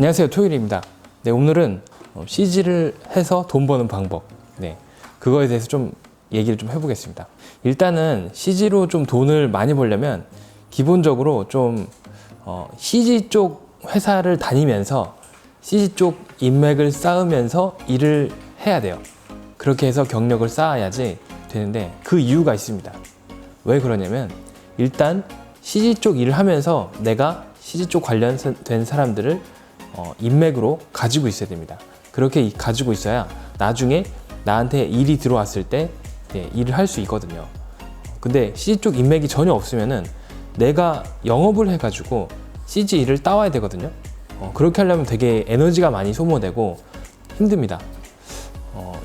안녕하세요, 토요일입니다. 네, 오늘은 CG를 해서 돈 버는 방법, 그거에 대해서 좀 얘기를 좀 해보겠습니다. 일단은 CG로 좀 돈을 많이 벌려면 기본적으로 좀 CG 쪽 회사를 다니면서 CG 쪽 인맥을 쌓으면서 일을 해야 돼요. 그렇게 해서 경력을 쌓아야지 되는데, 그 이유가 있습니다. 왜 그러냐면, 일단 CG 쪽 일을 하면서 내가 CG 쪽 관련된 사람들을 인맥으로 가지고 있어야 됩니다. 그렇게 가지고 있어야 나중에 나한테 일이 들어왔을 때 일을 할 수 있거든요. 근데 CG 쪽 인맥이 전혀 없으면은 내가 영업을 해가지고 CG 일을 따와야 되거든요. 그렇게 하려면 되게 에너지가 많이 소모되고 힘듭니다.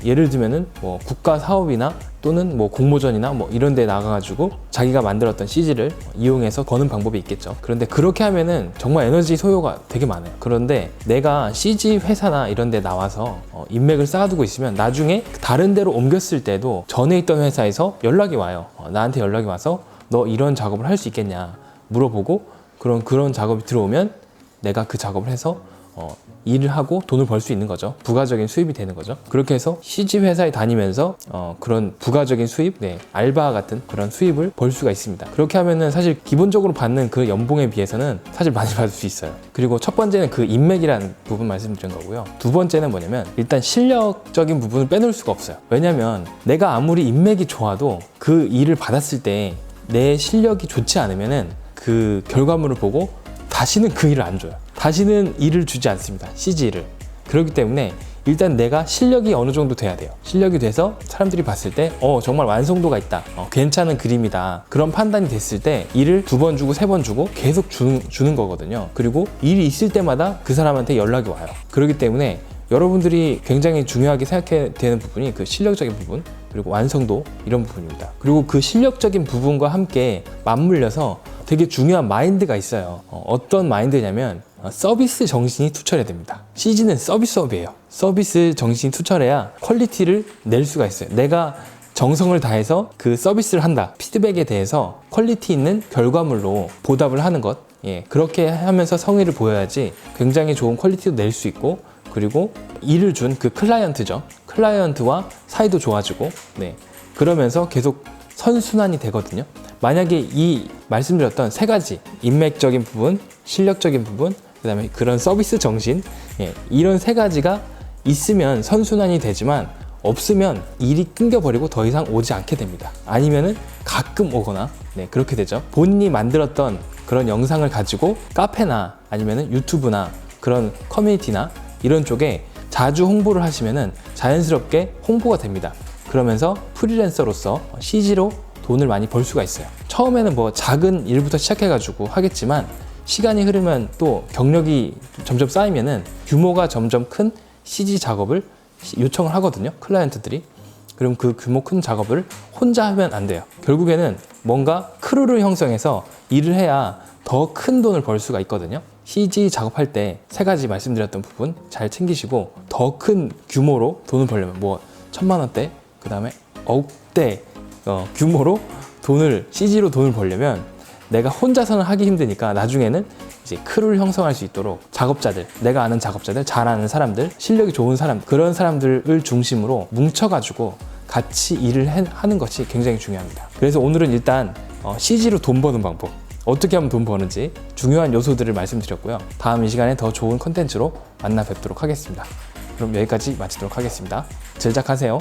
예를 들면은 뭐 국가 사업이나 또는 뭐 공모전이나 뭐 이런 데 나가가지고 자기가 만들었던 CG를 이용해서 버는 방법이 있겠죠. 그런데 그렇게 하면은 정말 에너지 소요가 되게 많아요. 그런데 내가 CG 회사나 이런 데 나와서 인맥을 쌓아두고 있으면 나중에 다른 데로 옮겼을 때도 전에 있던 회사에서 연락이 와요. 나한테 연락이 와서 너 이런 작업을 할 수 있겠냐 물어보고, 그런 작업이 들어오면 내가 그 작업을 해서 일을 하고 돈을 벌 수 있는 거죠. 부가적인 수입이 되는 거죠. 그렇게 해서 CG 회사에 다니면서 그런 부가적인 수입, 알바 같은 그런 수입을 벌 수가 있습니다. 그렇게 하면은 사실 기본적으로 받는 그 연봉에 비해서는 사실 많이 받을 수 있어요. 그리고 첫 번째는 그 인맥이라는 부분 말씀드린 거고요. 두 번째는 뭐냐면, 일단 실력적인 부분을 빼놓을 수가 없어요. 왜냐면 내가 아무리 인맥이 좋아도 그 일을 받았을 때 내 실력이 좋지 않으면은 그 결과물을 보고 다시는 그 일을 안 줘요. 다시는 일을 주지 않습니다. CG 일을. 그렇기 때문에 일단 내가 실력이 어느 정도 돼야 돼요. 실력이 돼서 사람들이 봤을 때 정말 완성도가 있다, 괜찮은 그림이다, 그런 판단이 됐을 때 일을 2번 주고 3번 주고 계속 주는 거거든요. 그리고 일이 있을 때마다 그 사람한테 연락이 와요. 그렇기 때문에 여러분들이 굉장히 중요하게 생각해야 되는 부분이 그 실력적인 부분, 그리고 완성도, 이런 부분입니다. 그리고 그 실력적인 부분과 함께 맞물려서 되게 중요한 마인드가 있어요. 어떤 마인드냐면 서비스 정신이 투철해야 됩니다. CG는 서비스업이에요. 서비스 정신이 투철해야 퀄리티를 낼 수가 있어요. 내가 정성을 다해서 그 서비스를 한다, 피드백에 대해서 퀄리티 있는 결과물로 보답을 하는 것, 그렇게 하면서 성의를 보여야지 굉장히 좋은 퀄리티도 낼 수 있고, 그리고 일을 준 그 클라이언트죠. 클라이언트와 사이도 좋아지고, 그러면서 계속 선순환이 되거든요. 만약에 이 말씀드렸던 3가지, 인맥적인 부분, 실력적인 부분, 그 다음에 그런 서비스 정신, 이런 3가지가 있으면 선순환이 되지만, 없으면 일이 끊겨버리고 더 이상 오지 않게 됩니다. 아니면은 가끔 오거나, 그렇게 되죠. 본인이 만들었던 그런 영상을 가지고 카페나 아니면은 유튜브나 그런 커뮤니티나 이런 쪽에 자주 홍보를 하시면은 자연스럽게 홍보가 됩니다. 그러면서 프리랜서로서 CG로 돈을 많이 벌 수가 있어요. 처음에는 뭐 작은 일부터 시작해가지고 하겠지만, 시간이 흐르면 또 경력이 점점 쌓이면은 규모가 점점 큰 CG 작업을 요청을 하거든요, 클라이언트들이. 그럼 그 규모 큰 작업을 혼자 하면 안 돼요. 결국에는 뭔가 크루를 형성해서 일을 해야 더 큰 돈을 벌 수가 있거든요. CG 작업할 때 3가지 말씀드렸던 부분 잘 챙기시고, 더 큰 규모로 돈을 벌려면 뭐 1000만 원대, 그 다음에 억대 규모로 CG로 돈을 벌려면 내가 혼자서는 하기 힘드니까 나중에는 이제 크루를 형성할 수 있도록 작업자들, 내가 아는 작업자들, 잘 아는 사람들, 실력이 좋은 사람, 그런 사람들을 중심으로 뭉쳐가지고 같이 일을 하는 것이 굉장히 중요합니다. 그래서 오늘은 일단 CG로 돈 버는 방법, 어떻게 하면 돈 버는지 중요한 요소들을 말씀드렸고요. 다음 이 시간에 더 좋은 컨텐츠로 만나 뵙도록 하겠습니다. 그럼 여기까지 마치도록 하겠습니다. 제작하세요.